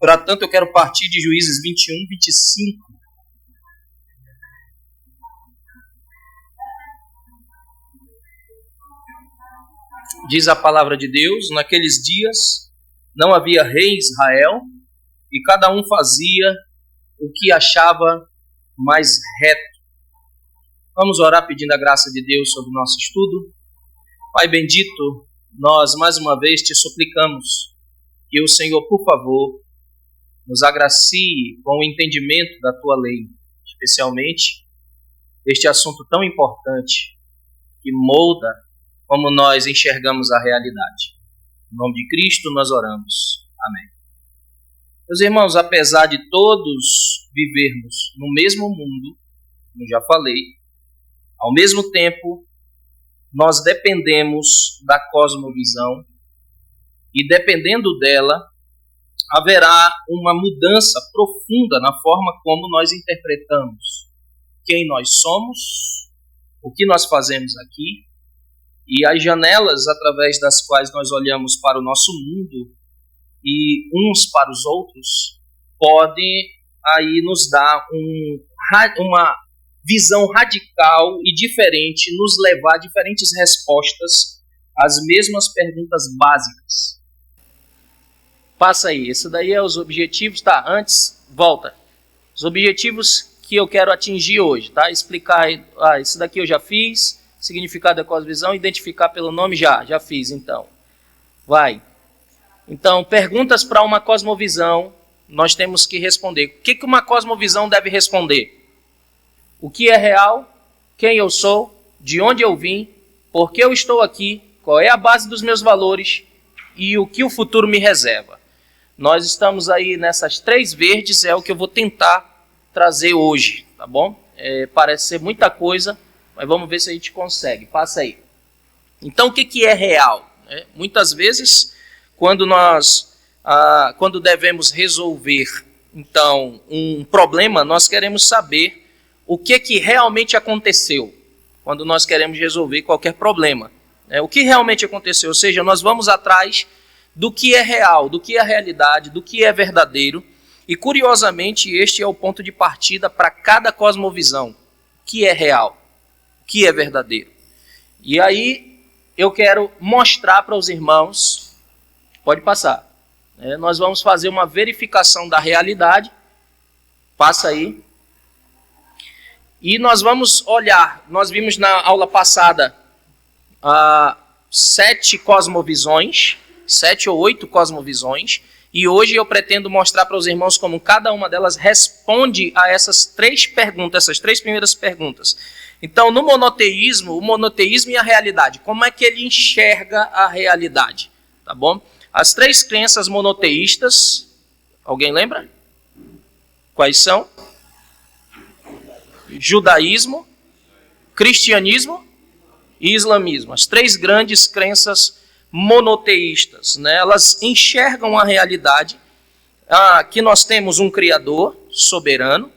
Para tanto, eu quero partir de Juízes 21, 25. Diz a palavra de Deus: naqueles dias não havia rei em Israel, e cada um fazia o que achava mais reto. Vamos orar pedindo a graça de Deus sobre o nosso estudo. Pai bendito, nós mais uma vez te suplicamos que o Senhor, por favor, nos agracie com o entendimento da tua lei, especialmente este assunto tão importante que molda como nós enxergamos a realidade. Em nome de Cristo nós oramos. Amém. Meus irmãos, apesar de todos vivermos no mesmo mundo, como já falei, ao mesmo tempo nós dependemos da cosmovisão e, dependendo dela, haverá uma mudança profunda na forma como nós interpretamos quem nós somos, o que nós fazemos aqui, e as janelas através das quais nós olhamos para o nosso mundo e uns para os outros podem aí nos dar uma visão radical e diferente, nos levar a diferentes respostas às mesmas perguntas básicas. Passa aí, esse daí é os objetivos, tá? Antes, volta. Os objetivos que eu quero atingir hoje, tá? Explicar, isso daqui eu já fiz, significado da cosmovisão, identificar pelo nome já fiz, então. Vai. Então, perguntas para uma cosmovisão, nós temos que responder. O que uma cosmovisão deve responder? O que é real? Quem eu sou? De onde eu vim? Por que eu estou aqui? Qual é a base dos meus valores? E o que o futuro me reserva? Nós estamos aí nessas três verdes, é o que eu vou tentar trazer hoje, tá bom? Parece ser muita coisa, mas vamos ver se a gente consegue. Passa aí. Então, o que é real? Muitas vezes, quando devemos resolver então um problema, nós queremos saber o que realmente aconteceu quando nós queremos resolver qualquer problema. O que realmente aconteceu? Ou seja, nós vamos atrás do que é real, do que é realidade, do que é verdadeiro. E, curiosamente, este é o ponto de partida para cada cosmovisão. O que é real? O que é verdadeiro? E aí, eu quero mostrar para os irmãos, pode passar, nós vamos fazer uma verificação da realidade, passa aí, e nós vamos olhar, nós vimos na aula passada 7 cosmovisões, 7 ou 8 cosmovisões, e hoje eu pretendo mostrar para os irmãos como cada uma delas responde a essas 3 perguntas, essas 3 primeiras perguntas. Então, no monoteísmo, o monoteísmo e a realidade, como é que ele enxerga a realidade? Tá bom? As 3 crenças monoteístas, alguém lembra? Quais são? Judaísmo, cristianismo e islamismo. As 3 grandes crenças monoteístas, né? Elas enxergam a realidade que nós temos um Criador soberano,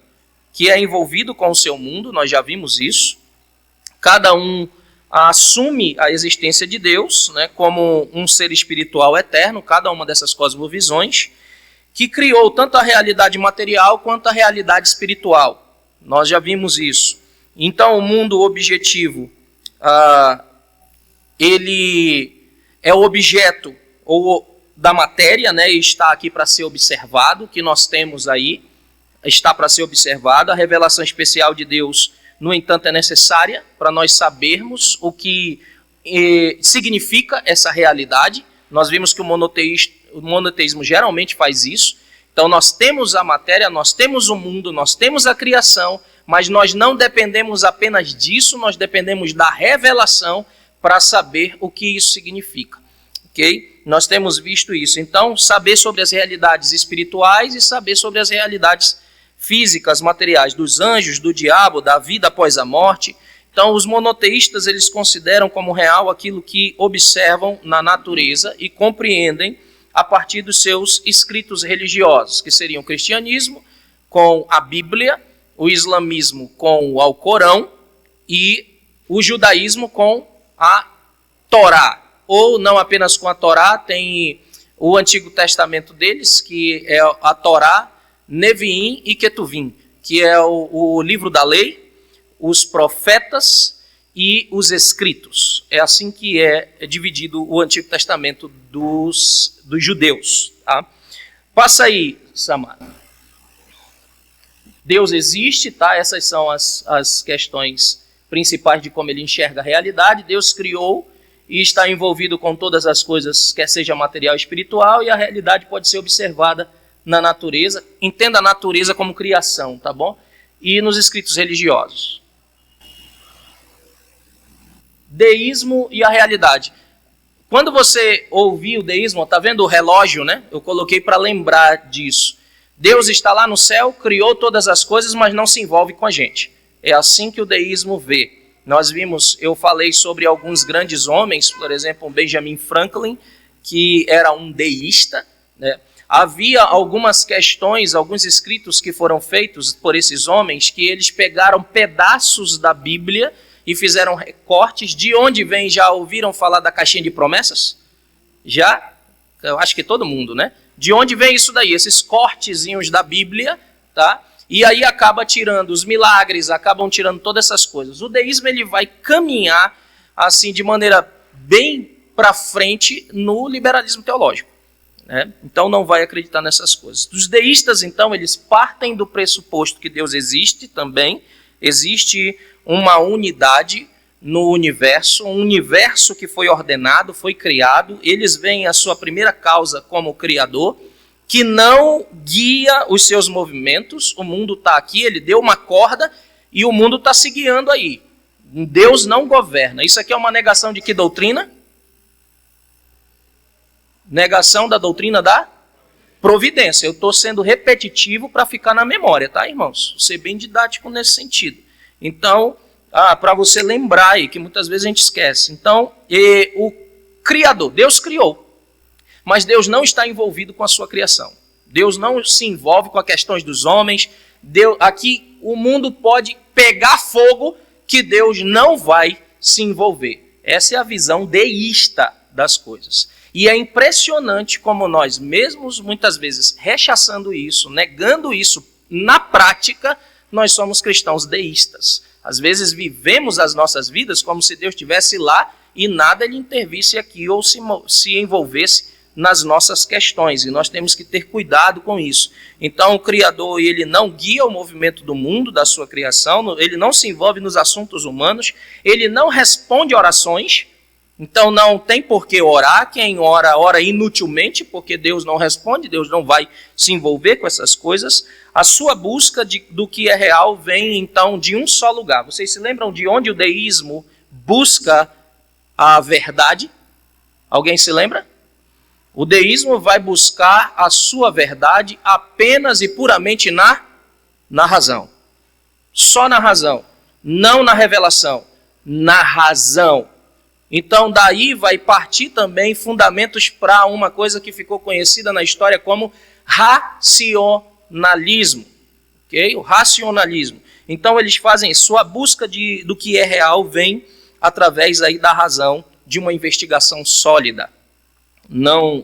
que é envolvido com o seu mundo, nós já vimos isso. Cada um assume a existência de Deus, né, como um ser espiritual eterno, cada uma dessas cosmovisões, que criou tanto a realidade material quanto a realidade espiritual. Nós já vimos isso. Então, o mundo objetivo, ele é o objeto da matéria, né, e está aqui para ser observado, o que nós temos aí está para ser observado. A revelação especial de Deus, no entanto, é necessária para nós sabermos o que significa essa realidade. Nós vimos que o monoteísmo geralmente faz isso. Então, nós temos a matéria, nós temos o mundo, nós temos a criação, mas nós não dependemos apenas disso, nós dependemos da revelação para saber o que isso significa. Ok? Nós temos visto isso. Então, saber sobre as realidades espirituais e saber sobre as realidades físicas, materiais, dos anjos, do diabo, da vida após a morte. Então, os monoteístas, eles consideram como real aquilo que observam na natureza e compreendem a partir dos seus escritos religiosos, que seriam o cristianismo com a Bíblia, o islamismo com o Alcorão e o judaísmo com a Torá. Ou não apenas com a Torá, tem o Antigo Testamento deles, que é a Torá, Neviim e Ketuvim, que é o livro da lei, os profetas e os escritos. É assim que é dividido o Antigo Testamento dos judeus. Tá? Passa aí, Samara. Deus existe, tá? Essas são as questões principais de como ele enxerga a realidade. Deus criou e está envolvido com todas as coisas, quer seja material ou espiritual, e a realidade pode ser observada na natureza. Entenda a natureza como criação, tá bom? E nos escritos religiosos. Deísmo e a realidade. Quando você ouvir o deísmo, tá vendo o relógio, né? Eu coloquei para lembrar disso. Deus está lá no céu, criou todas as coisas, mas não se envolve com a gente. É assim que o deísmo vê. Nós vimos, eu falei sobre alguns grandes homens, por exemplo, Benjamin Franklin, que era um deísta, né? Havia algumas questões, alguns escritos que foram feitos por esses homens, que eles pegaram pedaços da Bíblia e fizeram recortes. De onde vem, já ouviram falar da caixinha de promessas? Já? Eu acho que todo mundo, né? De onde vem isso daí? Esses cortezinhos da Bíblia, tá? E aí acaba tirando os milagres, acabam tirando todas essas coisas. O deísmo ele vai caminhar assim de maneira bem para frente no liberalismo teológico, né? Então não vai acreditar nessas coisas. Os deístas, então, eles partem do pressuposto que Deus existe também, existe uma unidade no universo, um universo que foi ordenado, foi criado. Eles veem a sua primeira causa como o Criador, que não guia os seus movimentos. O mundo está aqui, ele deu uma corda e o mundo está se guiando aí. Deus não governa. Isso aqui é uma negação de que doutrina? Negação da doutrina da providência. Eu estou sendo repetitivo para ficar na memória, tá, irmãos? Vou ser bem didático nesse sentido. Então, para você lembrar aí, que muitas vezes a gente esquece. Então, o Criador, Deus criou, mas Deus não está envolvido com a sua criação. Deus não se envolve com as questões dos homens. Aqui o mundo pode pegar fogo que Deus não vai se envolver. Essa é a visão deísta das coisas. E é impressionante como nós, mesmos muitas vezes rechaçando isso, negando isso na prática, nós somos cristãos deístas. Às vezes vivemos as nossas vidas como se Deus estivesse lá e nada ele intervisse aqui ou se envolvesse nas nossas questões. E nós temos que ter cuidado com isso. Então o Criador ele não guia o movimento do mundo, da sua criação, ele não se envolve nos assuntos humanos, ele não responde orações. Então não tem por que orar. Quem ora, ora inutilmente, porque Deus não responde, Deus não vai se envolver com essas coisas. A sua busca do que é real vem então de um só lugar. Vocês se lembram de onde o deísmo busca a verdade? Alguém se lembra? O deísmo vai buscar a sua verdade apenas e puramente na razão. Só na razão, não na revelação, na razão. Então daí vai partir também fundamentos para uma coisa que ficou conhecida na história como racionalismo. Okay? O racionalismo. Então eles fazem sua busca do que é real vem através aí da razão, de uma investigação sólida.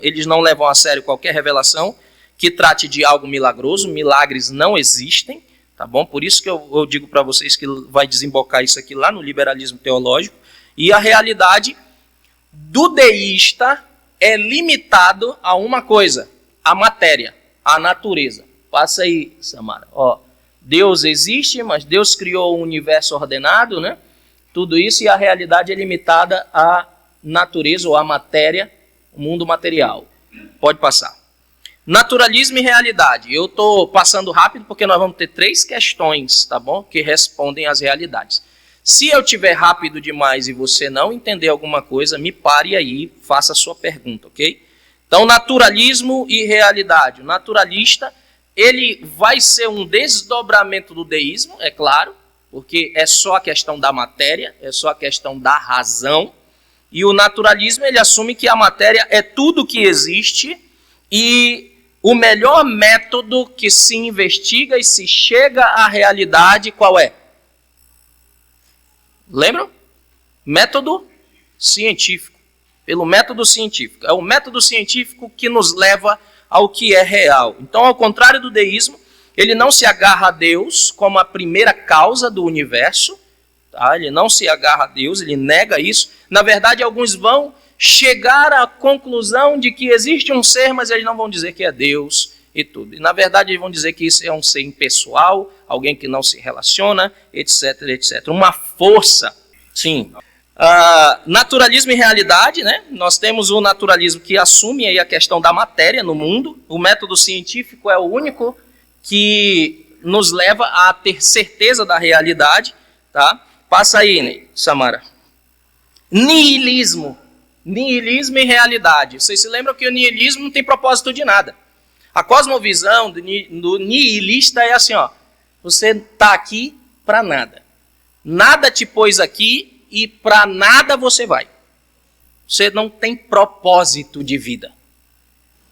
Eles não levam a sério qualquer revelação que trate de algo milagroso. Milagres não existem, tá bom? Por isso que eu digo para vocês que vai desembocar isso aqui lá no liberalismo teológico. E a realidade do deísta é limitado a uma coisa, a matéria, a natureza. Passa aí, Samara. Ó, Deus existe, mas Deus criou um universo ordenado, né? Tudo isso, e a realidade é limitada à natureza ou à matéria, o mundo material. Pode passar. Naturalismo e realidade. Eu estou passando rápido porque nós vamos ter 3 questões, tá bom? Que respondem às realidades. Se eu tiver rápido demais e você não entender alguma coisa, me pare aí, faça a sua pergunta, ok? Então, naturalismo e realidade. O naturalista, ele vai ser um desdobramento do deísmo, é claro, porque é só a questão da matéria, é só a questão da razão. E o naturalismo, ele assume que a matéria é tudo que existe e o melhor método que se investiga e se chega à realidade, qual é? Lembram? Método científico. Pelo método científico. É o método científico que nos leva ao que é real. Então, ao contrário do deísmo, ele não se agarra a Deus como a primeira causa do universo. Tá? Ele não se agarra a Deus, ele nega isso. Na verdade, alguns vão chegar à conclusão de que existe um ser, mas eles não vão dizer que é Deus e tudo. E, na verdade, eles vão dizer que isso é um ser impessoal, alguém que não se relaciona, etc, etc. Uma força, sim. Naturalismo e realidade, né? Nós temos o naturalismo que assume aí a questão da matéria no mundo. O método científico é o único que nos leva a ter certeza da realidade, tá? Passa aí, né, Samara. Nihilismo. Nihilismo e realidade. Vocês se lembram que o nihilismo não tem propósito de nada. A cosmovisão do nihilista é assim, ó. Você está aqui para nada. Nada te pôs aqui e para nada você vai. Você não tem propósito de vida.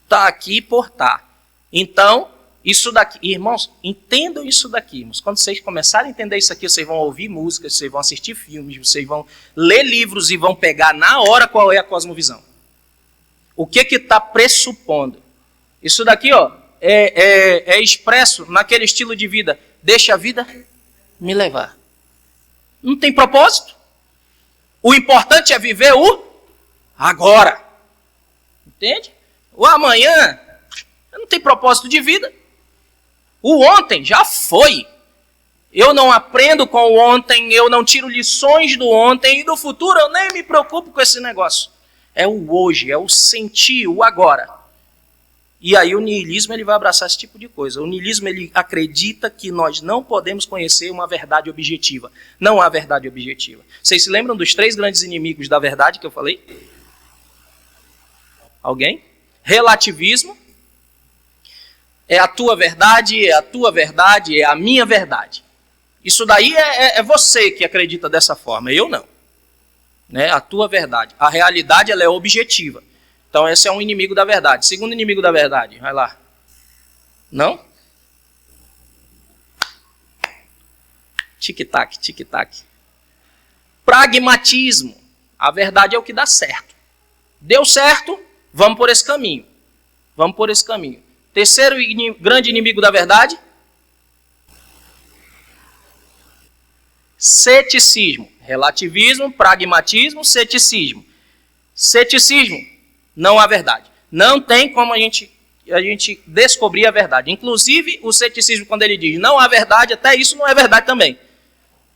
Está aqui por estar. Então, isso daqui, irmãos, entendam isso daqui, irmãos. Quando vocês começarem a entender isso aqui, vocês vão ouvir músicas, vocês vão assistir filmes, vocês vão ler livros e vão pegar na hora qual é a cosmovisão. O que está pressupondo? Isso daqui, ó, é expresso naquele estilo de vida. Deixa a vida me levar. Não tem propósito. O importante é viver o agora. Entende? O amanhã não tem propósito de vida. O ontem já foi. Eu não aprendo com o ontem, eu não tiro lições do ontem e do futuro eu nem me preocupo com esse negócio. É o hoje, é o sentir, o agora. E aí o niilismo ele vai abraçar esse tipo de coisa. O niilismo ele acredita que nós não podemos conhecer uma verdade objetiva. Não há verdade objetiva. Vocês se lembram dos 3 grandes inimigos da verdade que eu falei? Alguém? Relativismo. É a tua verdade, é a tua verdade, é a minha verdade. Isso daí é você que acredita dessa forma, eu não. Né? A tua verdade. A realidade ela é objetiva. Então esse é um inimigo da verdade. Segundo inimigo da verdade, vai lá. Não? Tic-tac, tic-tac. Pragmatismo. A verdade é o que dá certo. Deu certo, vamos por esse caminho. Vamos por esse caminho. Terceiro grande inimigo da verdade. Ceticismo. Relativismo, pragmatismo, ceticismo. Ceticismo. Não há verdade. Não tem como a gente descobrir a verdade. Inclusive, o ceticismo, quando ele diz não há verdade, até isso não é verdade também.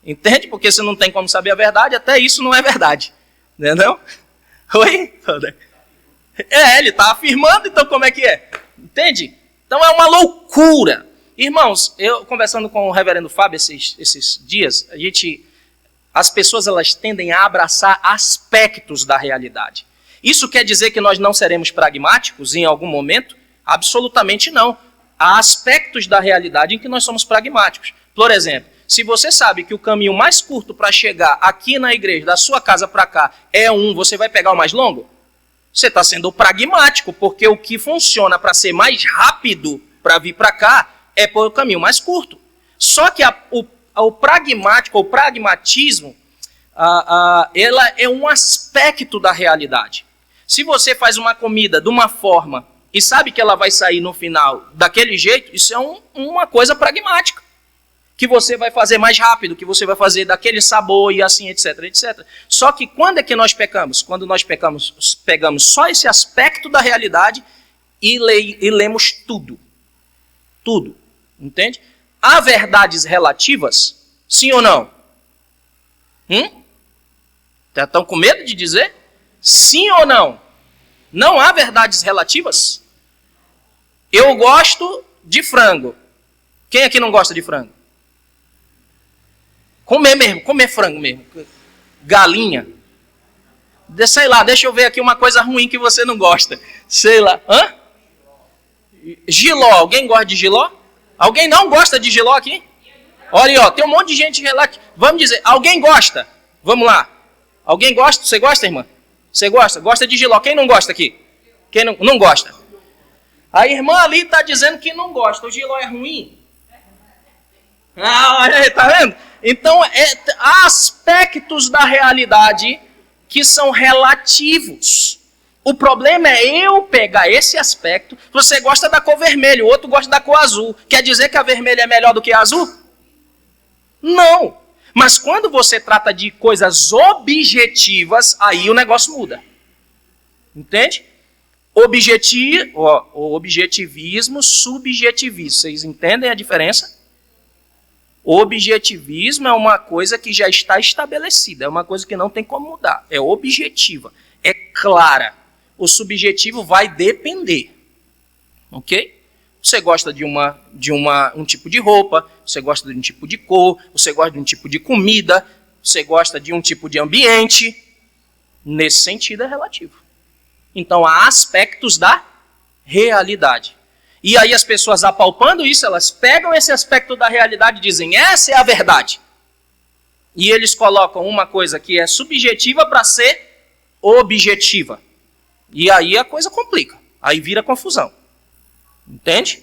Entende? Porque se não tem como saber a verdade, até isso não é verdade. Entendeu? Oi? Ele está afirmando, então como é que é? Entende? Então é uma loucura. Irmãos, eu conversando com o reverendo Fábio esses dias, as pessoas elas tendem a abraçar aspectos da realidade. Isso quer dizer que nós não seremos pragmáticos em algum momento? Absolutamente não. Há aspectos da realidade em que nós somos pragmáticos. Por exemplo, se você sabe que o caminho mais curto para chegar aqui na igreja, da sua casa para cá, você vai pegar o mais longo? Você está sendo pragmático, porque o que funciona para ser mais rápido para vir para cá é por o caminho mais curto. Só que o pragmatismo, ela é um aspecto da realidade. Se você faz uma comida de uma forma e sabe que ela vai sair no final daquele jeito, isso é uma coisa pragmática. Que você vai fazer mais rápido, que você vai fazer daquele sabor e assim, etc, etc. Só que quando é que nós pecamos? Quando nós pegamos só esse aspecto da realidade e lemos tudo. Tudo. Entende? Há verdades relativas? Sim ou não? Estão com medo de dizer? Sim ou não? Não há verdades relativas? Eu gosto de frango. Quem aqui não gosta de frango? Comer mesmo, comer frango mesmo. Galinha. Sei lá, deixa eu ver aqui uma coisa ruim que você não gosta. Sei lá. Jiló. Alguém gosta de jiló? Alguém não gosta de jiló aqui? Olha aí, ó, tem um monte de gente relativa. Vamos dizer, alguém gosta? Vamos lá. Alguém gosta? Você gosta, irmã? Você gosta? Gosta de jiló. Quem não gosta aqui? Quem não gosta? A irmã ali está dizendo que não gosta. O jiló é ruim? Olha aí, tá vendo? Então, há aspectos da realidade que são relativos. O problema é eu pegar esse aspecto. Você gosta da cor vermelha, o outro gosta da cor azul. Quer dizer que a vermelha é melhor do que a azul? Não. Mas quando você trata de coisas objetivas, aí o negócio muda. Entende? Objetivismo, subjetivismo. Vocês entendem a diferença? Objetivismo é uma coisa que já está estabelecida, é uma coisa que não tem como mudar. É objetiva, é clara. O subjetivo vai depender. Ok? Você gosta de um tipo de roupa, você gosta de um tipo de cor, você gosta de um tipo de comida, você gosta de um tipo de ambiente. Nesse sentido é relativo. Então há aspectos da realidade. E aí as pessoas apalpando isso, elas pegam esse aspecto da realidade e dizem, essa é a verdade. E eles colocam uma coisa que é subjetiva para ser objetiva. E aí a coisa complica. Aí vira confusão. Entende?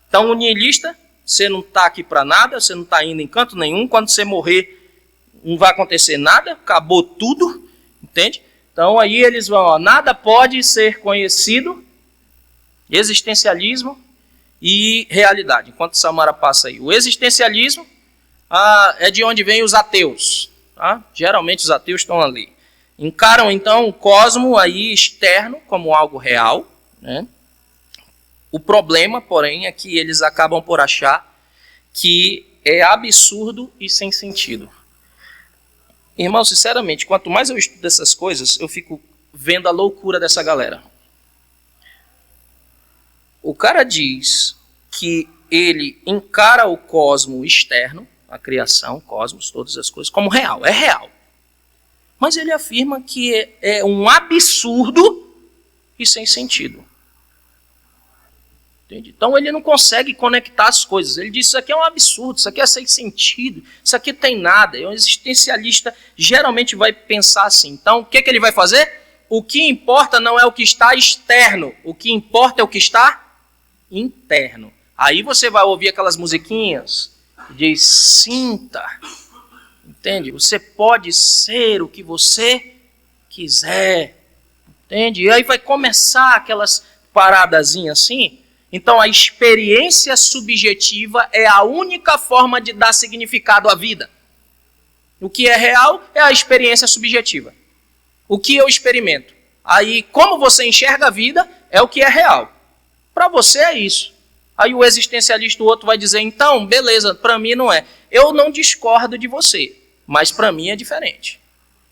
Então o nihilista, você não está aqui para nada, você não está indo em canto nenhum. Quando você morrer, não vai acontecer nada, acabou tudo. Entende? Então aí eles vão, nada pode ser conhecido, existencialismo e realidade. Enquanto Samara passa aí. O existencialismo é de onde vêm os ateus. Tá? Geralmente os ateus estão ali. Encaram então o cosmo aí externo como algo real. Né? O problema, porém, é que eles acabam por achar que é absurdo e sem sentido. Irmão, sinceramente, quanto mais eu estudo essas coisas, eu fico vendo a loucura dessa galera. O cara diz que ele encara o cosmo externo, a criação, o cosmos, todas as coisas, como real. É real. Mas ele afirma que é um absurdo e sem sentido. Entende? Então ele não consegue conectar as coisas. Ele diz, isso aqui é um absurdo, isso aqui é sem sentido, isso aqui tem nada. Um existencialista geralmente vai pensar assim. Então o que ele vai fazer? O que importa não é o que está externo, o que importa é o que está interno. Aí você vai ouvir aquelas musiquinhas que diz, sinta. Entende? Você pode ser o que você quiser. Entende? E aí vai começar aquelas paradazinhas assim. Então a experiência subjetiva é a única forma de dar significado à vida. O que é real é a experiência subjetiva. O que eu experimento. Aí como você enxerga a vida é o que é real. Para você é isso. Aí o existencialista, o outro, vai dizer, então, beleza, para mim não é. Eu não discordo de você, mas para mim é diferente.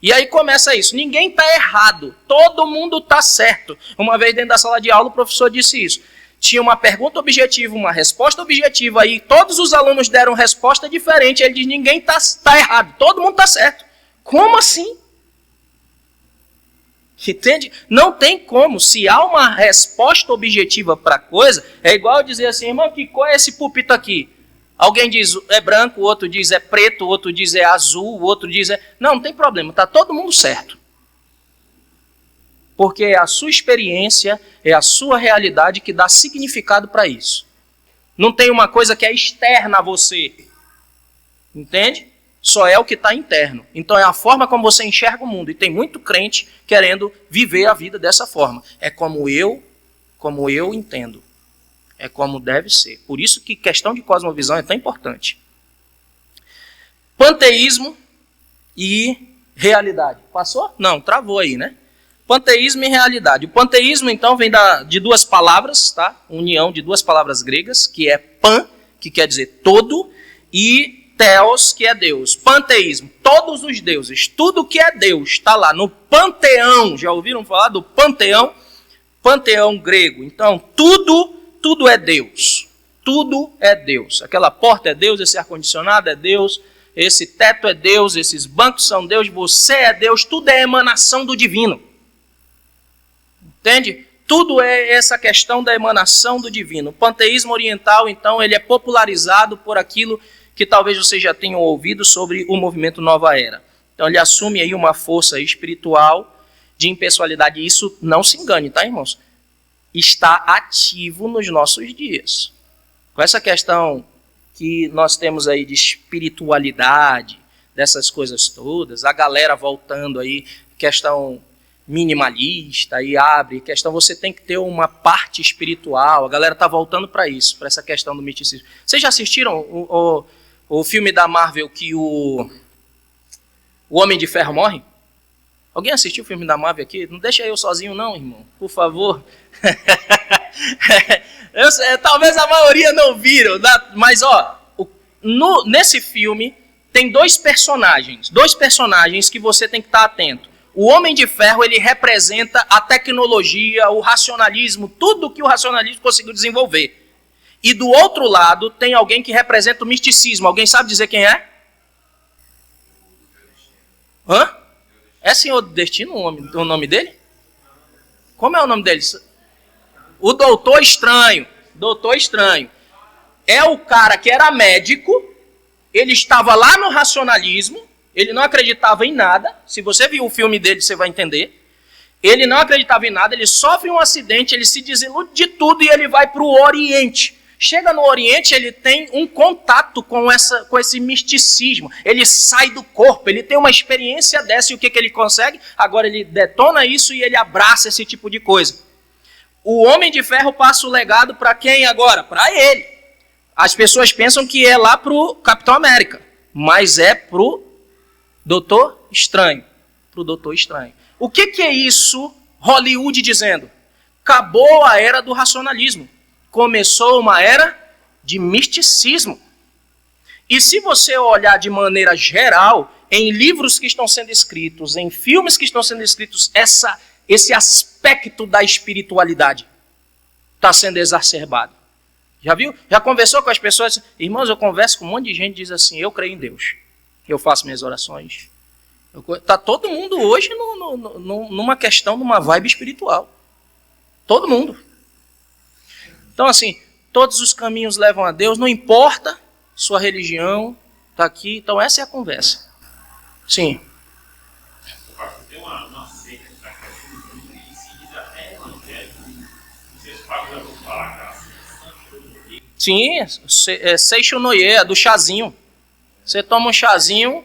E aí começa isso. Ninguém está errado, todo mundo está certo. Uma vez dentro da sala de aula o professor disse isso. Tinha uma pergunta objetiva, uma resposta objetiva, aí todos os alunos deram resposta diferente. Ele diz, ninguém está errado, todo mundo está certo. Como assim? Entende? Não tem como. Se há uma resposta objetiva para a coisa, é igual dizer assim, irmão, que cor é esse púlpito aqui? Alguém diz é branco, o outro diz é preto, o outro diz é azul, o outro diz é... Não tem problema, está todo mundo certo. Porque é a sua experiência, é a sua realidade que dá significado para isso. Não tem uma coisa que é externa a você. Entende? Só é o que está interno. Então é a forma como você enxerga o mundo. E tem muito crente querendo viver a vida dessa forma. É como eu entendo. É como deve ser. Por isso que questão de cosmovisão é tão importante. Panteísmo e realidade. Passou? Não, travou aí, né? Panteísmo e realidade. O panteísmo, então, vem de duas palavras, tá? União de duas palavras gregas, que é pan, que quer dizer todo, e theos, que é Deus. Panteísmo, todos os deuses, tudo que é Deus, está lá no panteão. Já ouviram falar do panteão? Panteão grego. Então, tudo é Deus. Tudo é Deus. Aquela porta é Deus, esse ar-condicionado é Deus, esse teto é Deus, esses bancos são Deus, você é Deus, tudo é emanação do divino. Entende? Tudo é essa questão da emanação do divino. O panteísmo oriental, então, ele é popularizado por aquilo que talvez vocês já tenham ouvido sobre o movimento Nova Era. Então ele assume aí uma força espiritual de impessoalidade. E isso, não se engane, tá, irmãos? Está ativo nos nossos dias. Com essa questão que nós temos aí de espiritualidade, dessas coisas todas, a galera voltando aí, questão minimalista, aí abre, questão você tem que ter uma parte espiritual, a galera está voltando para isso, para essa questão do misticismo. Vocês já assistiram o filme da Marvel que o Homem de Ferro morre? Alguém assistiu o filme da Marvel aqui? Não deixa eu sozinho não, irmão, por favor. Talvez a maioria não viram, mas nesse filme tem dois personagens que você tem que estar atento. O Homem de Ferro, ele representa a tecnologia, o racionalismo, tudo que o racionalismo conseguiu desenvolver. E do outro lado tem alguém que representa o misticismo. Alguém sabe dizer quem é? Hã? É Senhor do Destino o nome dele? Como é o nome dele? O Doutor Estranho. Doutor Estranho. É o cara que era médico, ele estava lá no racionalismo, ele não acreditava em nada. Se você viu o filme dele, você vai entender. Ele não acreditava em nada, ele sofre um acidente, ele se desilude de tudo e ele vai para o Oriente. Chega no Oriente, ele tem um contato com esse misticismo. Ele sai do corpo, ele tem uma experiência dessa e o que ele consegue? Agora ele detona isso e ele abraça esse tipo de coisa. O Homem de Ferro passa o legado para quem agora? Para ele. As pessoas pensam que é lá para o Capitão América, mas é para o Doutor Estranho. Para o Doutor Estranho. O que é isso, Hollywood dizendo? Acabou a era do racionalismo. Começou uma era de misticismo. E se você olhar de maneira geral, em livros que estão sendo escritos, em filmes que estão sendo escritos, esse aspecto da espiritualidade está sendo exacerbado. Já viu? Já conversou com as pessoas? Irmãos, eu converso com um monte de gente que diz assim, eu creio em Deus. Eu faço minhas orações. Está todo mundo hoje numa questão, numa vibe espiritual. Todo mundo. Então, assim, todos os caminhos levam a Deus, não importa sua religião, está aqui. Então, essa é a conversa. Sim. Tem uma seita que está crescendo muito e se diz até evangélico. Não sei se o Pablo já vou falar, cara. Sim, Seixonoye, do chazinho. Você toma um chazinho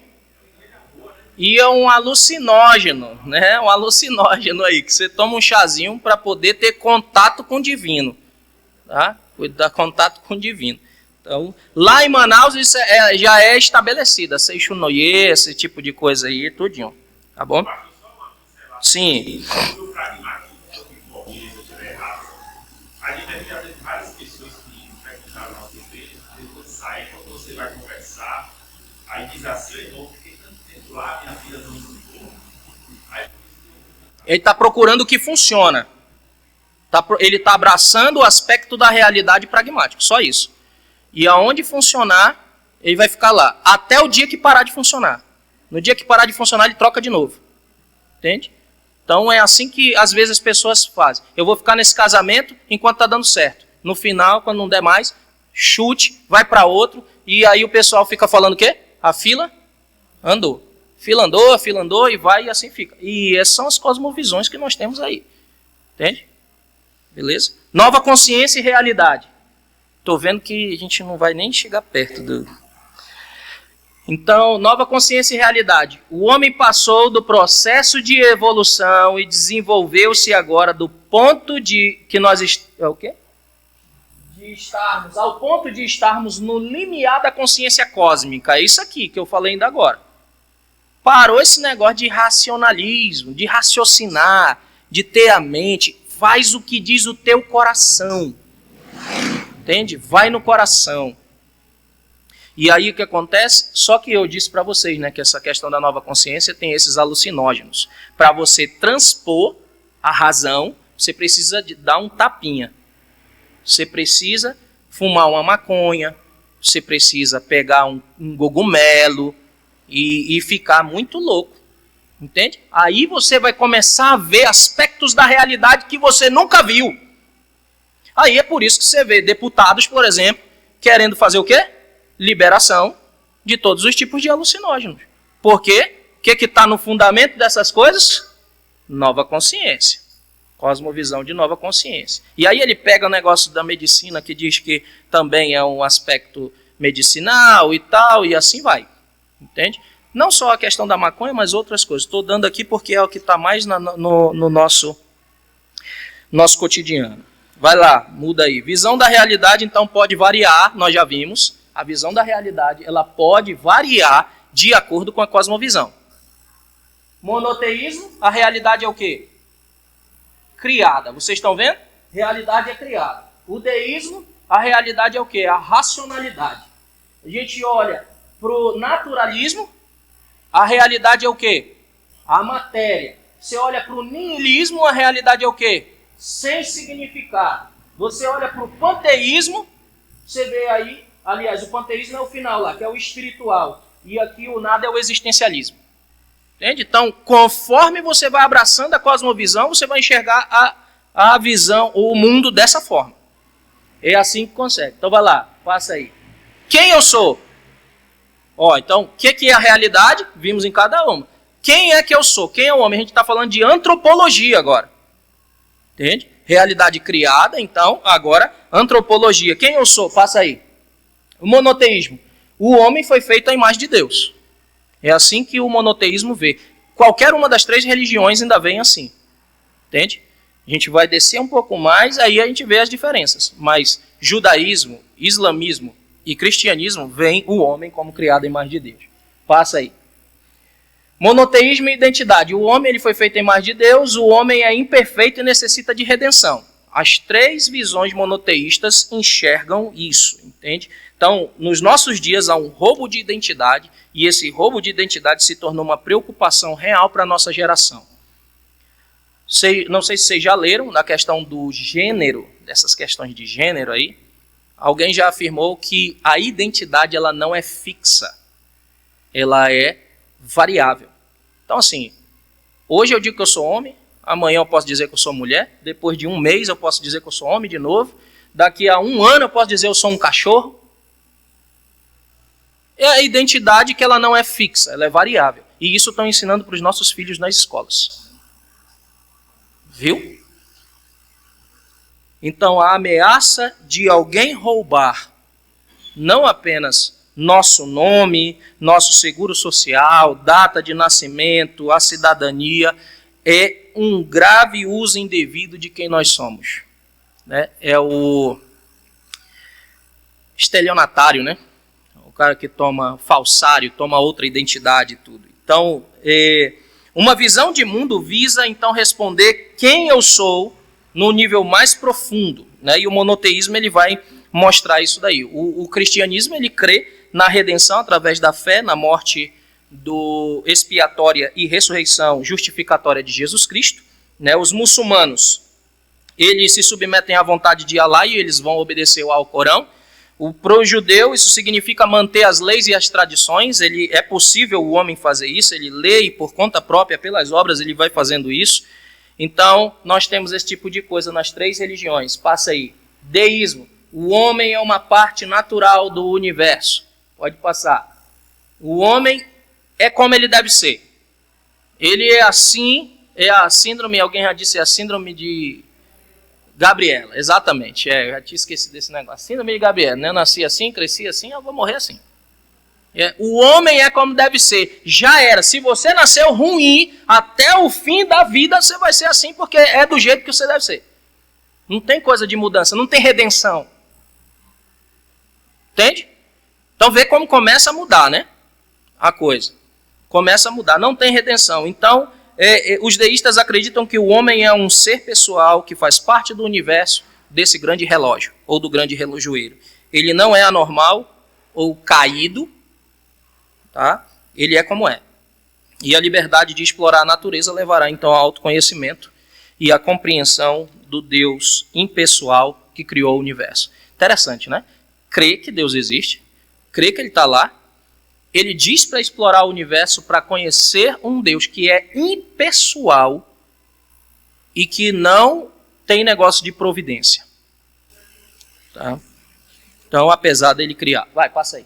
e é um alucinógeno, né? Um alucinógeno aí, que você toma um chazinho para poder ter contato com o divino. Tá? Dar contato com o divino. Então, lá em Manaus isso já é estabelecido, Seixonoye, esse tipo de coisa aí, tudinho. Tá bom? Sim. A gente tem várias pessoas que frequentaram a nossa igreja, depois saem, quando você vai conversar, aí diz assim, eu fiquei tanto tempo lá, minha vida não mudou. Ele está procurando o que funciona. Ele está abraçando o aspecto da realidade pragmático, só isso. E aonde funcionar, ele vai ficar lá. Até o dia que parar de funcionar. No dia que parar de funcionar, ele troca de novo. Entende? Então é assim que às vezes as pessoas fazem. Eu vou ficar nesse casamento enquanto está dando certo. No final, quando não der mais, chute, vai para outro. E aí o pessoal fica falando o quê? A fila andou. Fila andou e vai e assim fica. E essas são as cosmovisões que nós temos aí. Entende? Beleza? Nova consciência e realidade. Estou vendo que a gente não vai nem chegar perto do... Então, nova consciência e realidade. O homem passou do processo de evolução e desenvolveu-se agora do ponto de que nós... É o quê? Ao ponto de estarmos no limiar da consciência cósmica. É isso aqui que eu falei ainda agora. Parou esse negócio de racionalismo, de raciocinar, de ter a mente... Faz o que diz o teu coração. Entende? Vai no coração. E aí o que acontece? Só que eu disse para vocês, né, que essa questão da nova consciência tem esses alucinógenos. Para você transpor a razão, você precisa dar um tapinha. Você precisa fumar uma maconha, você precisa pegar um cogumelo e ficar muito louco. Entende? Aí você vai começar a ver aspectos da realidade que você nunca viu. Aí é por isso que você vê deputados, por exemplo, querendo fazer o quê? Liberação de todos os tipos de alucinógenos. Por quê? O que está no fundamento dessas coisas? Nova consciência. Cosmovisão de nova consciência. E aí ele pega o negócio da medicina, que diz que também é um aspecto medicinal e tal, e assim vai. Entende? Não só a questão da maconha, mas outras coisas. Estou dando aqui porque é o que está mais no nosso cotidiano. Vai lá, muda aí. Visão da realidade, então, pode variar, nós já vimos. A visão da realidade, ela pode variar de acordo com a cosmovisão. Monoteísmo, a realidade é o quê? Criada. Vocês estão vendo? Realidade é criada. O deísmo, a realidade é o quê? A racionalidade. A gente olha para o naturalismo, a realidade é o quê? A matéria. Você olha para o niilismo, a realidade é o quê? Sem significado. Você olha para o panteísmo, você vê aí, aliás, o panteísmo é o final lá, que é o espiritual. E aqui o nada é o existencialismo. Entende? Então, conforme você vai abraçando a cosmovisão, você vai enxergar a visão, o mundo dessa forma. É assim que consegue. Então vai lá, passa aí. Quem eu sou? Então, o que é a realidade? Vimos em cada uma. Quem é que eu sou? Quem é o homem? A gente está falando de antropologia agora. Entende? Realidade criada, então, agora, antropologia. Quem eu sou? Passa aí. O monoteísmo. O homem foi feito à imagem de Deus. É assim que o monoteísmo vê. Qualquer uma das 3 religiões ainda vem assim. Entende? A gente vai descer um pouco mais, aí a gente vê as diferenças. Mas judaísmo, islamismo e cristianismo vem o homem como criado à imagem de Deus. Passa aí. Monoteísmo e identidade. O homem ele foi feito à imagem de Deus, o homem é imperfeito e necessita de redenção. As 3 visões monoteístas enxergam isso, entende? Então, nos nossos dias há um roubo de identidade, e esse roubo de identidade se tornou uma preocupação real para a nossa geração. Não sei se vocês já leram na questão do gênero, dessas questões de gênero aí, alguém já afirmou que a identidade ela não é fixa, ela é variável. Então assim, hoje eu digo que eu sou homem, amanhã eu posso dizer que eu sou mulher, depois de um mês eu posso dizer que eu sou homem de novo, daqui a um ano eu posso dizer que eu sou um cachorro. É a identidade que ela não é fixa, ela é variável. E isso estão ensinando para os nossos filhos nas escolas. Viu? Então a ameaça de alguém roubar não apenas nosso nome, nosso seguro social, data de nascimento, a cidadania, é um grave uso indevido de quem nós somos. Né? É o estelionatário, né? O cara que toma falsário, toma outra identidade e tudo. Então, uma visão de mundo visa, então, responder quem eu sou no nível mais profundo. Né? E o monoteísmo ele vai mostrar isso daí. O cristianismo ele crê na redenção através da fé, na morte expiatória e ressurreição justificatória de Jesus Cristo. Né? Os muçulmanos, eles se submetem à vontade de Allah e eles vão obedecer ao Corão. Para o judeu, isso significa manter as leis e as tradições. É possível o homem fazer isso, ele lê e por conta própria, pelas obras, ele vai fazendo isso. Então, nós temos esse tipo de coisa nas 3 religiões. Passa aí. Deísmo. O homem é uma parte natural do universo. Pode passar. O homem é como ele deve ser. Ele é assim, é a síndrome, alguém já disse, é a síndrome de Gabriela. Exatamente, eu já tinha esquecido desse negócio. Síndrome de Gabriela, né? Eu nasci assim, cresci assim, eu vou morrer assim. O homem é como deve ser. Já era. Se você nasceu ruim, até o fim da vida você vai ser assim, porque é do jeito que você deve ser. Não tem coisa de mudança, não tem redenção. Entende? Então vê como começa a mudar, né? A coisa. Começa a mudar, não tem redenção. Então, os deístas acreditam que o homem é um ser pessoal que faz parte do universo desse grande relógio, ou do grande relojoeiro. Ele não é anormal ou caído, tá? Ele é como é. E a liberdade de explorar a natureza levará então ao autoconhecimento e à compreensão do Deus impessoal que criou o universo. Interessante, né? Crê que Deus existe, crê que Ele está lá. Ele diz para explorar o universo, para conhecer um Deus que é impessoal e que não tem negócio de providência. Tá? Então, apesar dele criar. Vai, passa aí.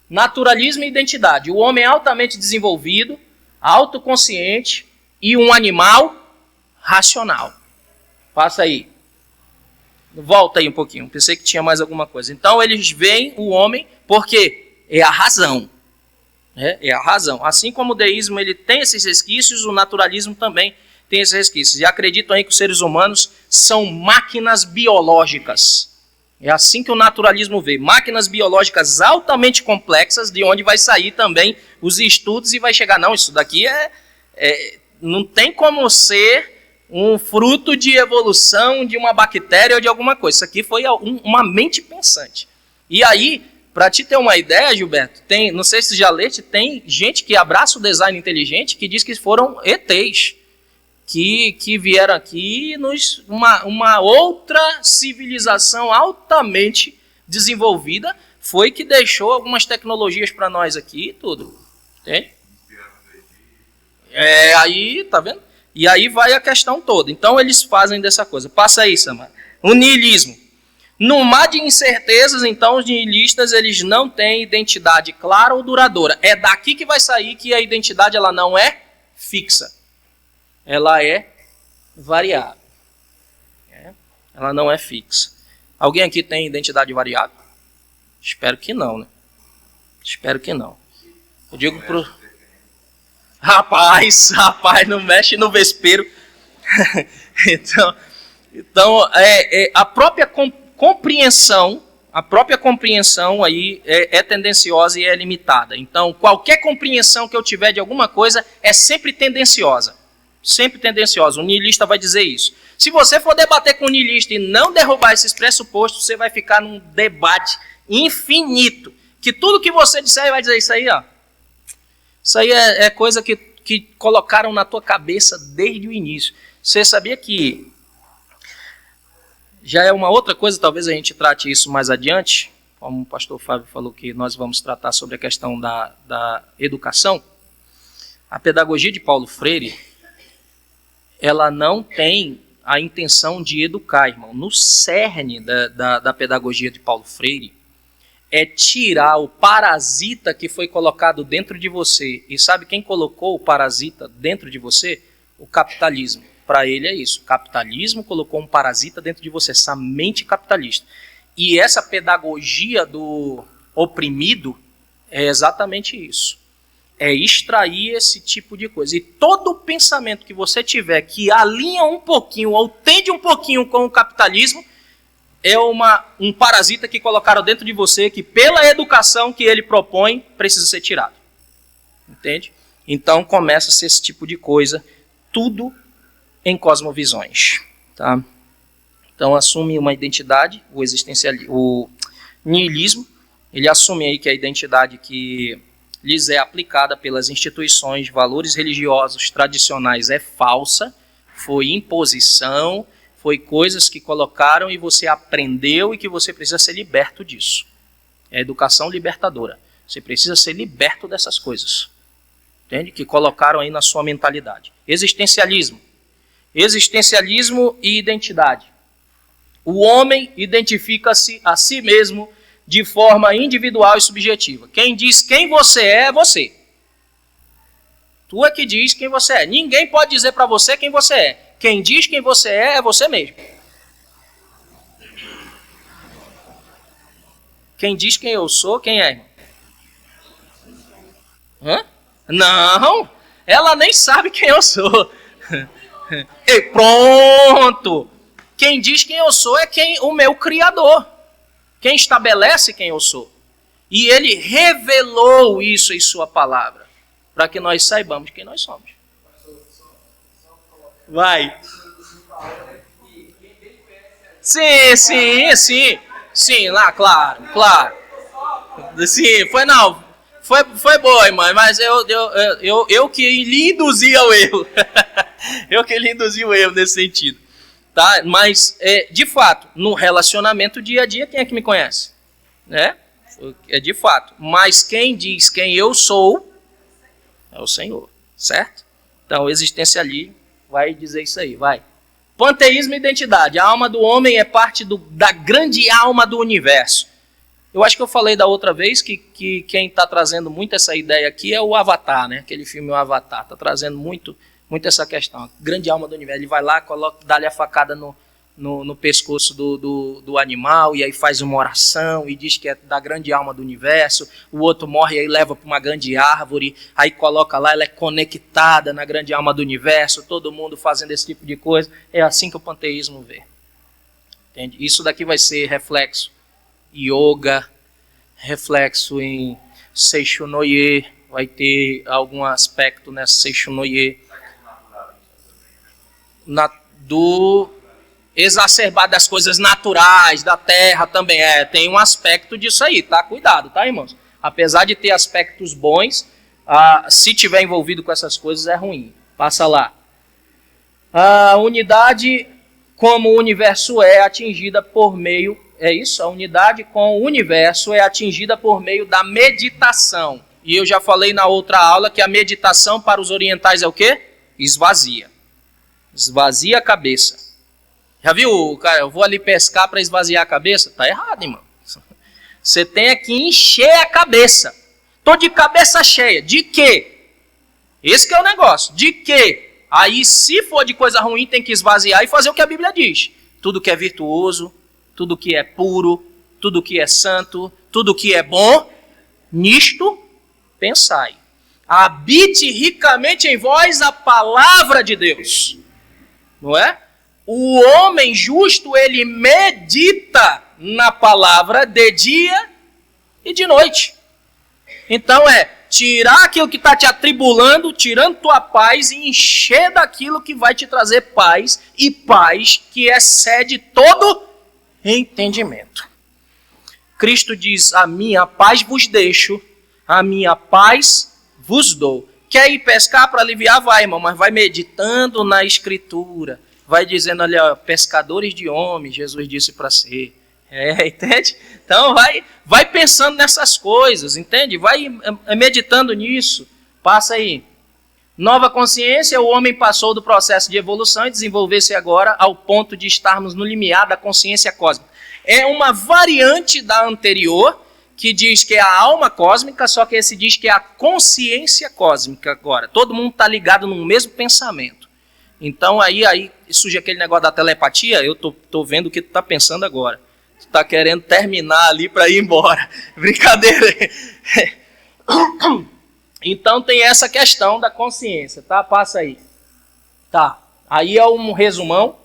Naturalismo e identidade. O homem é altamente desenvolvido, autoconsciente e um animal racional. Passa aí. Volta aí um pouquinho. Pensei que tinha mais alguma coisa. Então, eles veem o homem porque é a razão. É a razão. Assim como o deísmo ele tem esses resquícios, o naturalismo também tem esses resquícios. E acreditam aí que os seres humanos são máquinas biológicas. É assim que o naturalismo vê. Máquinas biológicas altamente complexas, de onde vai sair também os estudos e vai chegar, não, isso daqui não tem como ser um fruto de evolução de uma bactéria ou de alguma coisa. Isso aqui foi uma mente pensante. E aí, para te ter uma ideia, Gilberto, não sei se já leste, tem gente que abraça o design inteligente que diz que foram ETs. Que vieram aqui uma outra civilização altamente desenvolvida foi que deixou algumas tecnologias para nós aqui e tudo. Entende? Aí, tá vendo? E aí vai a questão toda. Então eles fazem dessa coisa. Passa aí, Samara. O niilismo. No mar de incertezas, então, os niilistas eles não têm identidade clara ou duradoura. É daqui que vai sair que a identidade ela não é fixa. Ela é variável. Ela não é fixa. Alguém aqui tem identidade variável? Espero que não, né? Espero que não. Eu digo pro... Rapaz, não mexe no vespeiro. Então a própria compreensão aí é tendenciosa e é limitada. Então, qualquer compreensão que eu tiver de alguma coisa é sempre tendenciosa. Sempre tendenciosa. O niilista vai dizer isso. Se você for debater com o niilista e não derrubar esses pressupostos, você vai ficar num debate infinito. Que tudo que você disser, ele vai dizer isso aí, ó. Isso aí é coisa que colocaram na tua cabeça desde o início. Você sabia que já é uma outra coisa, talvez a gente trate isso mais adiante, como o pastor Fábio falou que nós vamos tratar sobre a questão da educação. A pedagogia de Paulo Freire, ela não tem a intenção de educar, irmão. No cerne da pedagogia de Paulo Freire é tirar o parasita que foi colocado dentro de você. E sabe quem colocou o parasita dentro de você? O capitalismo. Para ele é isso. O capitalismo colocou um parasita dentro de você, essa mente capitalista. E essa pedagogia do oprimido é exatamente isso. É extrair esse tipo de coisa. E todo pensamento que você tiver que alinha um pouquinho ou tende um pouquinho com o capitalismo é um parasita que colocaram dentro de você que pela educação que ele propõe precisa ser tirado. Entende? Então começa-se esse tipo de coisa, tudo em cosmovisões. Tá? Então assume uma identidade, o niilismo, ele assume aí que a identidade que lhes é aplicada pelas instituições de valores religiosos tradicionais é falsa, foi imposição, foi coisas que colocaram e você aprendeu e que você precisa ser liberto disso. É educação libertadora. Você precisa ser liberto dessas coisas. Entende? Que colocaram aí na sua mentalidade. Existencialismo. Existencialismo e identidade. O homem identifica-se a si mesmo de forma individual e subjetiva. Quem diz quem você é você. Tu é que diz quem você é. Ninguém pode dizer para você quem você é. Quem diz quem você é você mesmo. Quem diz quem eu sou, quem é? Hã? Não, ela nem sabe quem eu sou. E pronto. Quem diz quem eu sou é o meu Criador. Quem estabelece quem eu sou. E ele revelou isso em sua palavra, para que nós saibamos quem nós somos. Vai. Sim, lá, claro. Sim, foi boa, irmã, mas eu que lhe induzi ao erro. Eu que lhe induzi o erro nesse sentido. Tá? Mas, de fato, no relacionamento dia a dia, quem é que me conhece? É de fato. Mas quem diz quem eu sou é o Senhor, certo? Então, o existencialismo vai dizer isso aí, vai. Panteísmo e identidade. A alma do homem é parte da grande alma do universo. Eu acho que eu falei da outra vez que quem está trazendo muito essa ideia aqui é o Avatar, né? Aquele filme O Avatar. Está trazendo muito essa questão. A grande alma do universo. Ele vai lá, dá-lhe a facada no pescoço do animal, e aí faz uma oração e diz que é da grande alma do universo. O outro morre e aí leva para uma grande árvore, aí coloca lá, ela é conectada na grande alma do universo, todo mundo fazendo esse tipo de coisa. É assim que o panteísmo vê. Entende? Isso daqui vai ser reflexo yoga, reflexo em Seishonoye, vai ter algum aspecto nessa Seishonoye do exacerbado das coisas naturais, da terra também. Tem um aspecto disso aí, tá? Cuidado, tá, irmãos? Apesar de ter aspectos bons, se tiver envolvido com essas coisas é ruim. Passa lá. A unidade como o universo é atingida por meio... É isso? A unidade com o universo é atingida por meio da meditação. E eu já falei na outra aula que a meditação para os orientais é o quê? Esvazia. Esvazia a cabeça. Já viu, cara, eu vou ali pescar para esvaziar a cabeça? Tá errado, irmão. Você tem que encher a cabeça. Tô de cabeça cheia. De quê? Esse que é o negócio. De quê? Aí, se for de coisa ruim, tem que esvaziar e fazer o que a Bíblia diz. Tudo que é virtuoso, tudo que é puro, tudo que é santo, tudo que é bom, nisto pensai. Habite ricamente em vós a palavra de Deus. Não é? O homem justo, ele medita na palavra de dia e de noite. Então tirar aquilo que está te atribulando, tirando tua paz e encher daquilo que vai te trazer paz, e paz que excede todo entendimento. Cristo diz, a minha paz vos deixo, a minha paz vos dou. Quer ir pescar para aliviar? Vai, irmão, mas vai meditando na Escritura. Vai dizendo ali, ó, pescadores de homens, Jesus disse para ser. Entende? Então vai pensando nessas coisas, entende? Vai meditando nisso. Passa aí. Nova consciência, o homem passou do processo de evolução e desenvolver-se agora ao ponto de estarmos no limiar da consciência cósmica. É uma variante da anterior, que diz que é a alma cósmica, só que esse diz que é a consciência cósmica agora. Todo mundo está ligado no mesmo pensamento. Então aí surge aquele negócio da telepatia, eu tô vendo o que tu está pensando agora. Tu está querendo terminar ali para ir embora. Brincadeira. Então tem essa questão da consciência, tá? Passa aí. Tá. Aí é um resumão.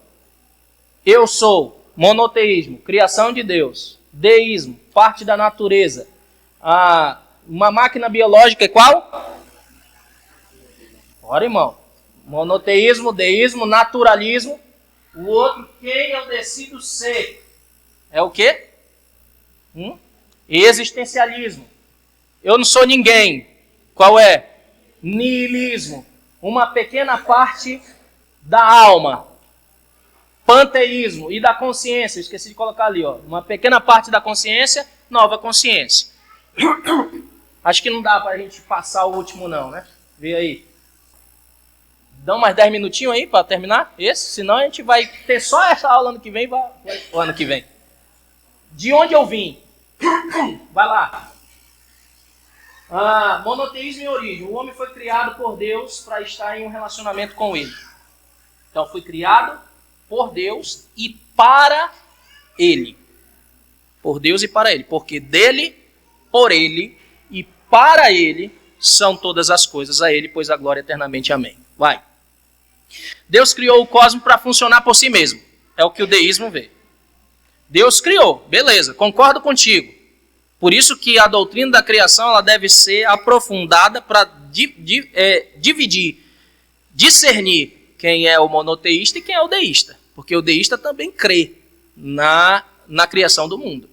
Eu sou monoteísmo, criação de Deus. Deísmo, parte da natureza. Uma máquina biológica é qual? Ora, irmão. Monoteísmo, deísmo, naturalismo. O outro, quem eu decido ser? É o quê? Existencialismo. Eu não sou ninguém. Qual é? Niilismo. Uma pequena parte da alma. Panteísmo e da consciência. Esqueci de colocar ali, ó. Uma pequena parte da consciência, nova consciência. Acho que não dá para a gente passar o último não, né? Vê aí. Dão mais 10 minutinhos aí para terminar esse, senão a gente vai ter só essa aula ano que vem, vai o ano que vem. De onde eu vim? Vai lá. Monoteísmo em origem. O homem foi criado por Deus para estar em um relacionamento com Ele. Então foi criado por Deus e para Ele. Por Deus e para Ele. Porque dele, por Ele e para Ele são todas as coisas. A Ele, pois a glória eternamente. Amém. Vai. Deus criou o cosmos para funcionar por si mesmo. É o que o deísmo vê. Deus criou, beleza, concordo contigo. Por isso que a doutrina da criação ela deve ser aprofundada para dividir, discernir quem é o monoteísta e quem é o deísta. Porque o deísta também crê na criação do mundo.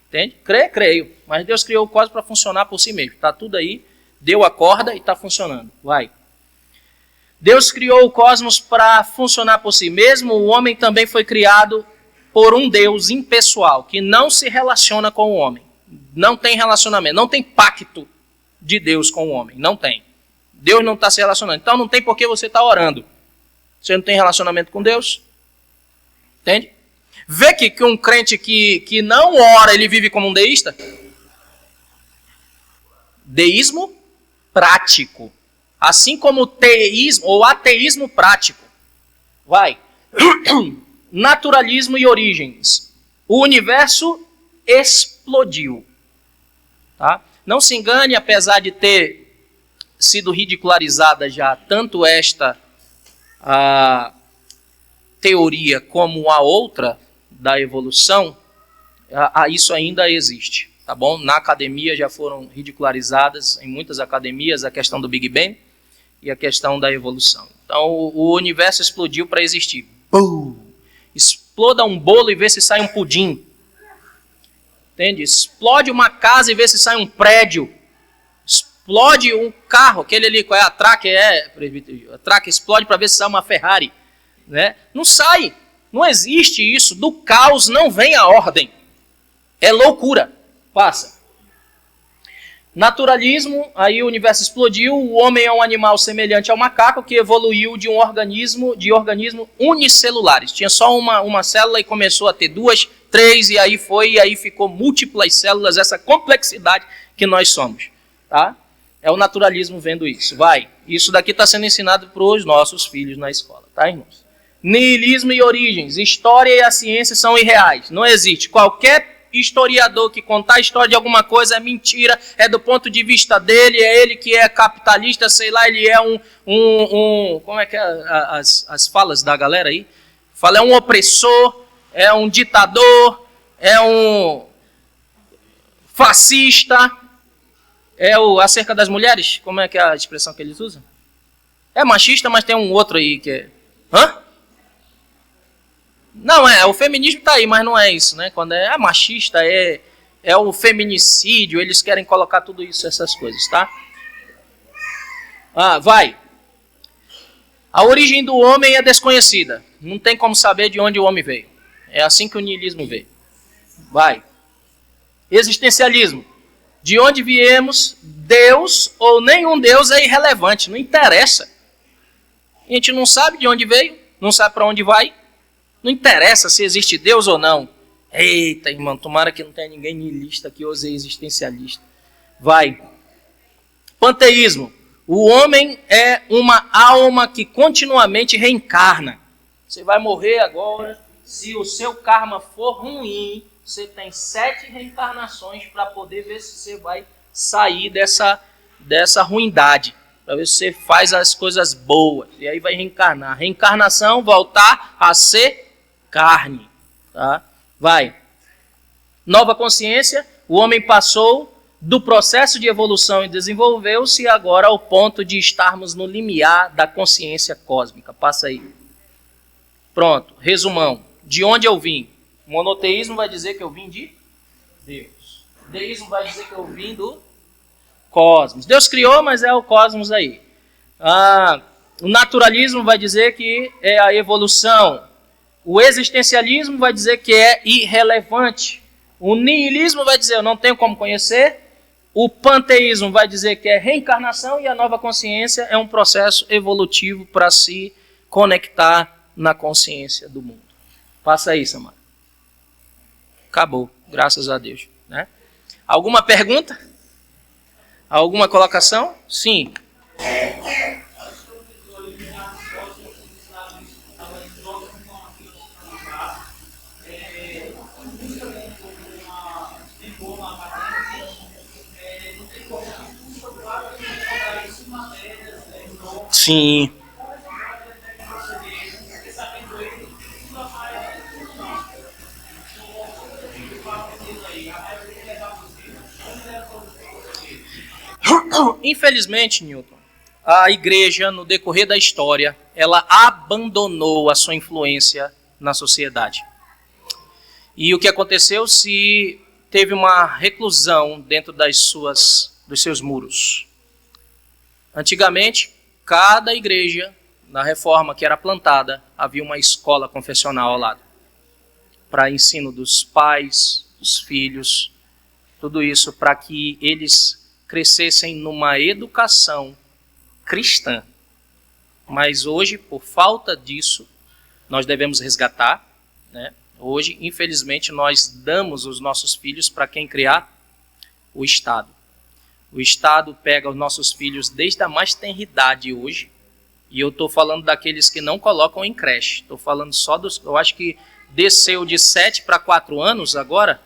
Entende? Creio. Mas Deus criou o cosmos para funcionar por si mesmo. Está tudo aí, deu a corda e está funcionando. Vai. Deus criou o cosmos para funcionar por si mesmo. O homem também foi criado por um Deus impessoal, que não se relaciona com o homem. Não tem relacionamento, não tem pacto de Deus com o homem. Não tem. Deus não está se relacionando. Então não tem por que você estar orando. Você não tem relacionamento com Deus? Entende? Vê que um crente que não ora, ele vive como um deísta? Deísmo prático. Assim como o teísmo ou ateísmo prático. Vai. naturalismo e origens. O universo explodiu. Tá? Não se engane, apesar de ter sido ridicularizada já tanto esta teoria como a outra da evolução, isso ainda existe. Tá bom? Na academia já foram ridicularizadas, em muitas academias, a questão do Big Bang e a questão da evolução. Então, o universo explodiu para existir. Exploda um bolo e vê se sai um pudim. Entende? Explode uma casa e vê se sai um prédio. Explode um carro, aquele ali, qual é a Track? A Track explode para ver se sai uma Ferrari. Né? Não sai. Não existe isso. Do caos não vem a ordem. É loucura. Passa. Naturalismo, aí o universo explodiu, o homem é um animal semelhante ao macaco que evoluiu de organismos unicelulares. Tinha só uma célula e começou a ter 2, 3 e aí ficou múltiplas células, essa complexidade que nós somos. Tá? É o naturalismo vendo isso. Isso daqui está sendo ensinado para os nossos filhos na escola, tá, irmãos? Niilismo e origens. História e a ciência são irreais. Não existe. Qualquer historiador que contar a história de alguma coisa é mentira, é do ponto de vista dele, é ele que é capitalista, sei lá, ele é como é que é as falas da galera aí? Fala, é um opressor, é um ditador, é um fascista, acerca das mulheres, como é que é a expressão que eles usam? É machista, mas tem um outro aí que é... Hã? Não, o feminismo está aí, mas não é isso, né? Quando é machista, é o feminicídio, eles querem colocar tudo isso, essas coisas, tá? A origem do homem é desconhecida. Não tem como saber de onde o homem veio. É assim que o niilismo veio. Existencialismo. De onde viemos, Deus ou nenhum Deus é irrelevante, não interessa. A gente não sabe de onde veio, não sabe para onde vai. Não interessa se existe Deus ou não. Eita, irmão, tomara que não tenha ninguém niilista que use existencialista. Panteísmo. O homem é uma alma que continuamente reencarna. Você vai morrer agora. Se o seu karma for ruim, você tem 7 reencarnações para poder ver se você vai sair dessa ruindade. Para ver se você faz as coisas boas. E aí vai reencarnar. Reencarnação, voltar a ser carne. Tá? Nova consciência. O homem passou do processo de evolução e desenvolveu-se agora ao ponto de estarmos no limiar da consciência cósmica. Passa aí. Pronto. Resumão. De onde eu vim? O monoteísmo vai dizer que eu vim de Deus. O deísmo vai dizer que eu vim do cosmos. Deus criou, mas é o cosmos aí. O naturalismo vai dizer que é a evolução. O existencialismo vai dizer que é irrelevante. O niilismo vai dizer eu não tenho como conhecer. O panteísmo vai dizer que é reencarnação e a nova consciência é um processo evolutivo para se conectar na consciência do mundo. Passa aí, Samara. Acabou, graças a Deus. Né? Alguma pergunta? Alguma colocação? Sim. Sim. Infelizmente, Newton, a igreja, no decorrer da história, ela abandonou a sua influência na sociedade. E o que aconteceu se teve uma reclusão dentro dos seus muros. Antigamente, cada igreja, na reforma que era plantada, havia uma escola confessional ao lado. Para ensino dos pais, dos filhos, tudo isso para que eles crescessem numa educação cristã. Mas hoje, por falta disso, nós devemos resgatar. Né? Hoje, infelizmente, nós damos os nossos filhos para quem criar? O Estado. O Estado pega os nossos filhos desde a mais tenra idade hoje E eu estou falando daqueles que não colocam em creche. Estou falando só dos... Eu acho que desceu de 7 para 4 anos agora.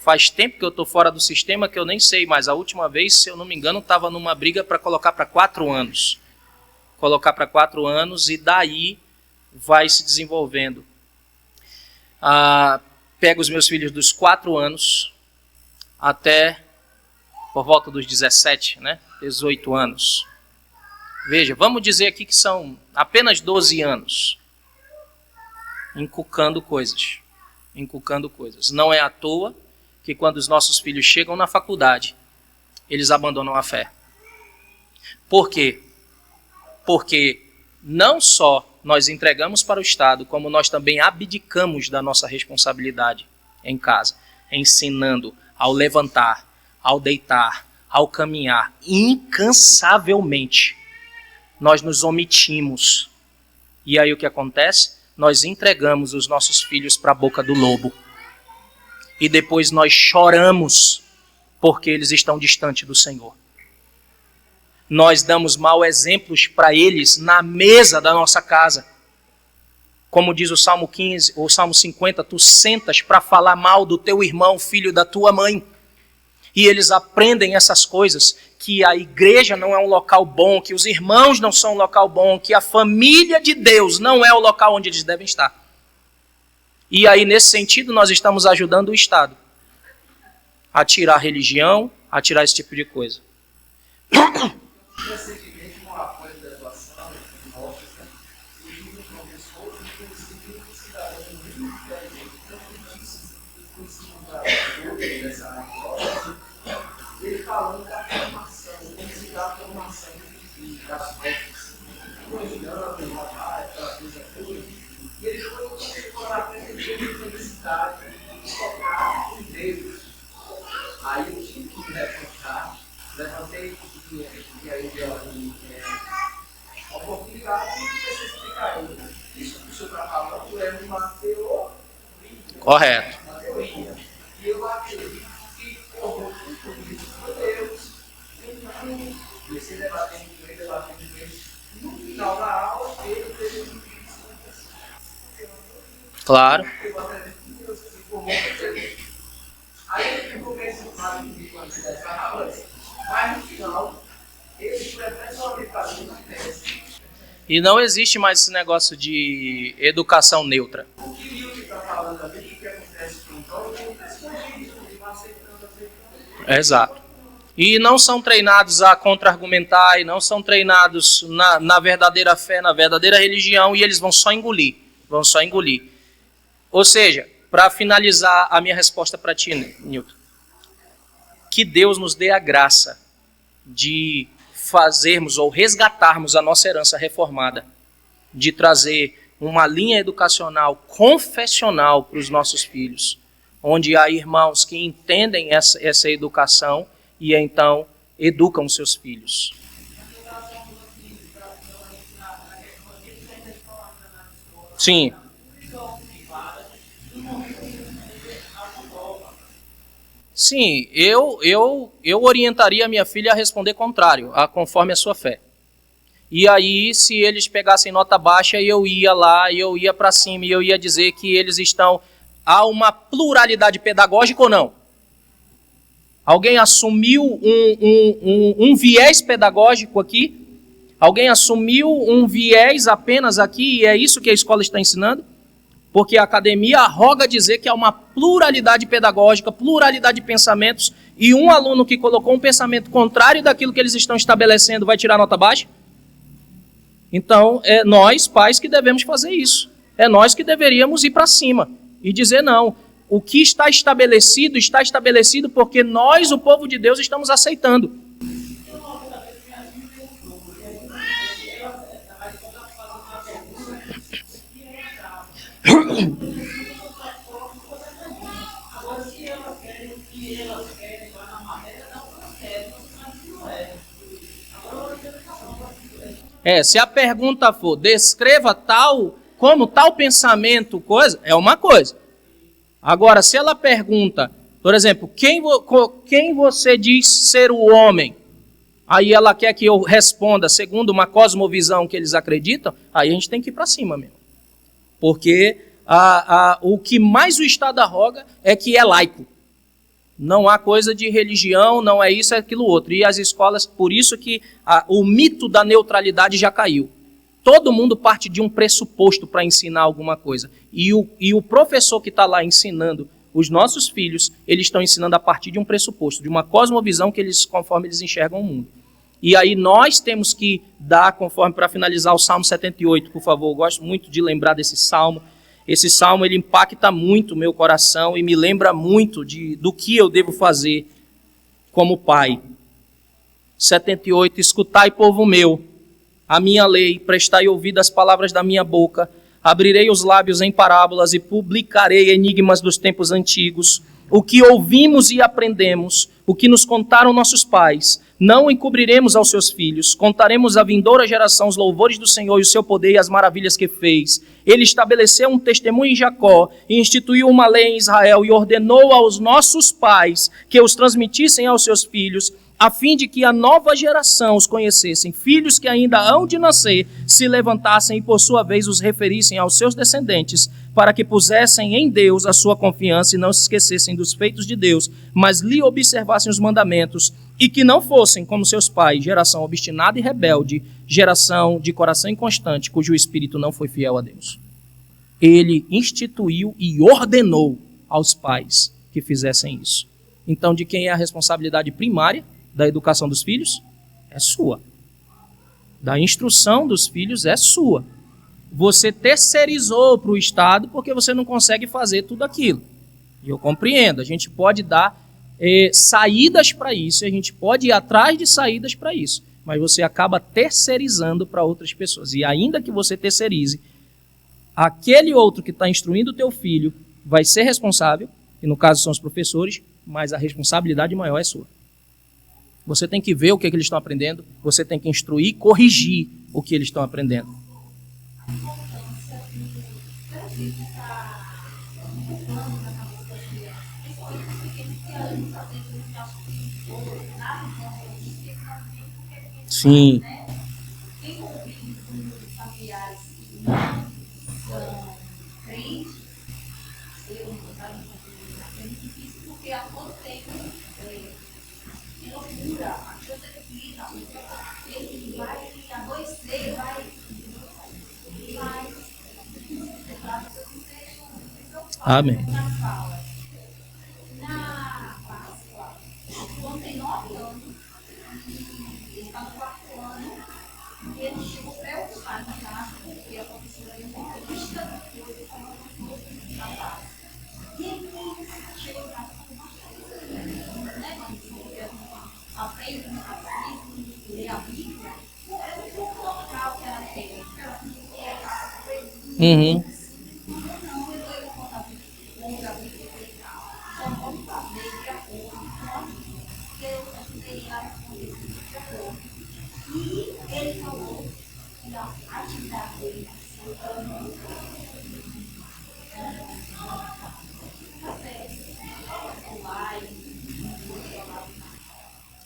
Faz tempo que eu estou fora do sistema que eu nem sei, mas a última vez, se eu não me engano, estava numa briga para colocar para 4 anos. Colocar para 4 anos e daí vai se desenvolvendo. Pego os meus filhos dos 4 anos até por volta dos 17, né? 18 anos. Veja, vamos dizer aqui que são apenas 12 anos. Inculcando coisas. Não é à toa que quando os nossos filhos chegam na faculdade, eles abandonam a fé. Por quê? Porque não só nós entregamos para o Estado, como nós também abdicamos da nossa responsabilidade em casa, ensinando ao levantar, ao deitar, ao caminhar, incansavelmente. Nós nos omitimos. E aí o que acontece? Nós entregamos os nossos filhos para a boca do lobo. E depois nós choramos porque eles estão distantes do Senhor. Nós damos maus exemplos para eles na mesa da nossa casa. Como diz o Salmo 15 ou Salmo 50, tu sentas para falar mal do teu irmão, filho da tua mãe. E eles aprendem essas coisas, que a igreja não é um local bom, que os irmãos não são um local bom, que a família de Deus não é o local onde eles devem estar. E aí, nesse sentido, nós estamos ajudando o Estado a tirar a religião, a tirar esse tipo de coisa. Recentemente, com o apoio da doação, surgiu um professor que conseguiu um cidadão muito inteligente, tanto disso, que conseguiu dessa área, ele falando da formação, como se dá a formação das festas, imaginando, roubar, aquela coisa toda, e ele chegou na frente de felicidade, de tocar com Deus. Aí eu tive que levantei e aí a oportunidade de você explicar ele. Isso que o senhor está falando é uma teoria. Correto. Uma teoria. E eu acredito que como isso foi Deus, então, comecei debatendo com ele, no final da aula, ele teve um Claro. eu acredito que Deus se formou com Deus. Aí ele ficou pensando comigo quando você dessa aula, mas no final, ele prefere só fazer uma tese. E não existe mais esse negócio de educação neutra. O que o Newton está falando ali, o que acontece com o João, acontece com a gente, não aceitando. Exato. E não são treinados a contra-argumentar, e não são treinados na verdadeira fé, na verdadeira religião, e eles vão só engolir. Ou seja, para finalizar a minha resposta para ti, Newton, que Deus nos dê a graça de fazermos ou resgatarmos a nossa herança reformada, de trazer uma linha educacional, confessional para os nossos filhos, onde há irmãos que entendem essa educação e então educam seus filhos. Sim. Sim, eu orientaria a minha filha a responder contrário, conforme a sua fé. E aí, se eles pegassem nota baixa, eu ia lá, eu ia para cima, e eu ia dizer que eles estão... Há uma pluralidade pedagógica ou não? Alguém assumiu um viés pedagógico aqui? Alguém assumiu um viés apenas aqui, e é isso que a escola está ensinando? Porque a academia arroga dizer que há uma pluralidade pedagógica, pluralidade de pensamentos, e um aluno que colocou um pensamento contrário daquilo que eles estão estabelecendo vai tirar nota baixa? Então, é nós, pais, que devemos fazer isso. É nós que deveríamos ir para cima e dizer não. O que está estabelecido porque nós, o povo de Deus, estamos aceitando. Se a pergunta for, descreva como tal pensamento, coisa, é uma coisa. Agora, se ela pergunta, por exemplo, quem você diz ser o homem? aí ela quer que eu responda segundo uma cosmovisão que eles acreditam, aí a gente tem que ir para cima mesmo. Porque o que mais o Estado arroga é que é laico. Não há coisa de religião, não é isso, é aquilo outro. E as escolas, por isso que o mito da neutralidade já caiu. Todo mundo parte de um pressuposto para ensinar alguma coisa. E o professor que está lá ensinando os nossos filhos, eles estão ensinando a partir de um pressuposto, de uma cosmovisão conforme eles enxergam o mundo. E aí nós temos que dar, conforme, para finalizar, o Salmo 78, por favor. Eu gosto muito de lembrar desse Salmo. Esse Salmo, ele impacta muito o meu coração e me lembra muito do que eu devo fazer como pai. 78, escutai, povo meu, a minha lei, prestai ouvido às palavras da minha boca, abrirei os lábios em parábolas e publicarei enigmas dos tempos antigos, o que ouvimos e aprendemos, o que nos contaram nossos pais, não encobriremos aos seus filhos, contaremos à vindoura geração os louvores do Senhor e o seu poder e as maravilhas que fez. Ele estabeleceu um testemunho em Jacó, e instituiu uma lei em Israel, e ordenou aos nossos pais que os transmitissem aos seus filhos, a fim de que a nova geração os conhecessem, filhos que ainda hão de nascer, se levantassem e por sua vez os referissem aos seus descendentes, para que pusessem em Deus a sua confiança e não se esquecessem dos feitos de Deus, mas lhe observassem os mandamentos, e que não fossem como seus pais, geração obstinada e rebelde, geração de coração inconstante, cujo espírito não foi fiel a Deus. Ele instituiu e ordenou aos pais que fizessem isso. Então, de quem é a responsabilidade primária da educação dos filhos? É sua. Da instrução dos filhos é sua. Você terceirizou para o Estado porque você não consegue fazer tudo aquilo. E eu compreendo, a gente pode dar saídas para isso, a gente pode ir atrás de saídas para isso, mas você acaba terceirizando para outras pessoas. E ainda que você terceirize, aquele outro que está instruindo o teu filho vai ser responsável, e no caso são os professores, mas a responsabilidade maior é sua. Você tem que ver o que eles estão aprendendo, você tem que instruir, corrigir o que eles estão aprendendo. Sim. Amém. Na Páscoa, o João tem 9 anos, ele está no 4º ano, e ele chegou preocupado na classe, porque a professora é entrevista, e ele falou na classe. E ele chegou em casa com uma coisa, né? Aprende no catecismo, lê a Bíblia, era um pouco local que ela tem.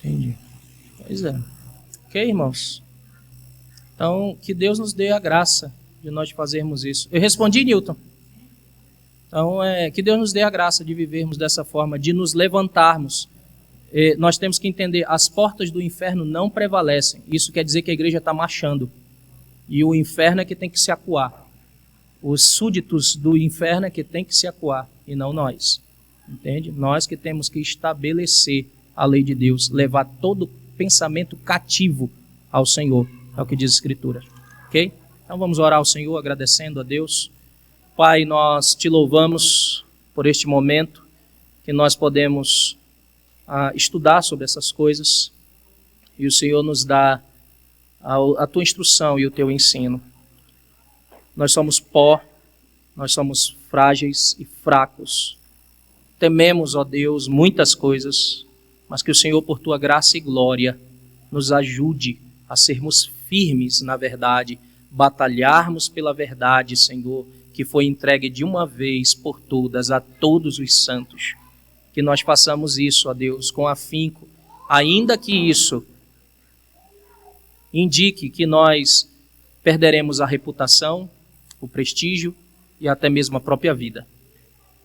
Entendi. Pois é. Ok, irmãos? Então, que Deus nos dê a graça de nós fazermos isso. Eu respondi, Newton. Então, que Deus nos dê a graça de vivermos dessa forma, de nos levantarmos. Nós temos que entender, as portas do inferno não prevalecem. Isso quer dizer que a igreja está marchando. E o inferno é que tem que se acuar. Os súditos do inferno é que tem que se acuar, e não nós. Entende? Nós que temos que estabelecer a lei de Deus, levar todo pensamento cativo ao Senhor. É o que diz a Escritura. Ok? Então vamos orar ao Senhor, agradecendo a Deus. Pai, nós te louvamos por este momento que nós podemos estudar sobre essas coisas e o Senhor nos dá a tua instrução e o teu ensino. Nós somos pó, nós somos frágeis e fracos. Tememos, ó Deus, muitas coisas, mas que o Senhor, por tua graça e glória, nos ajude a sermos firmes na verdade, batalharmos pela verdade, Senhor, que foi entregue de uma vez por todas a todos os santos. Que nós façamos isso, ó Deus, com afinco, ainda que isso indique que nós perderemos a reputação, o prestígio e até mesmo a própria vida.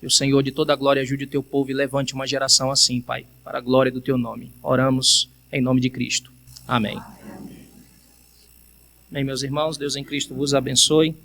Que o Senhor de toda a glória ajude o teu povo e levante uma geração assim, Pai, para a glória do teu nome. Oramos em nome de Cristo. Amém. Bem, meus irmãos, Deus em Cristo vos abençoe.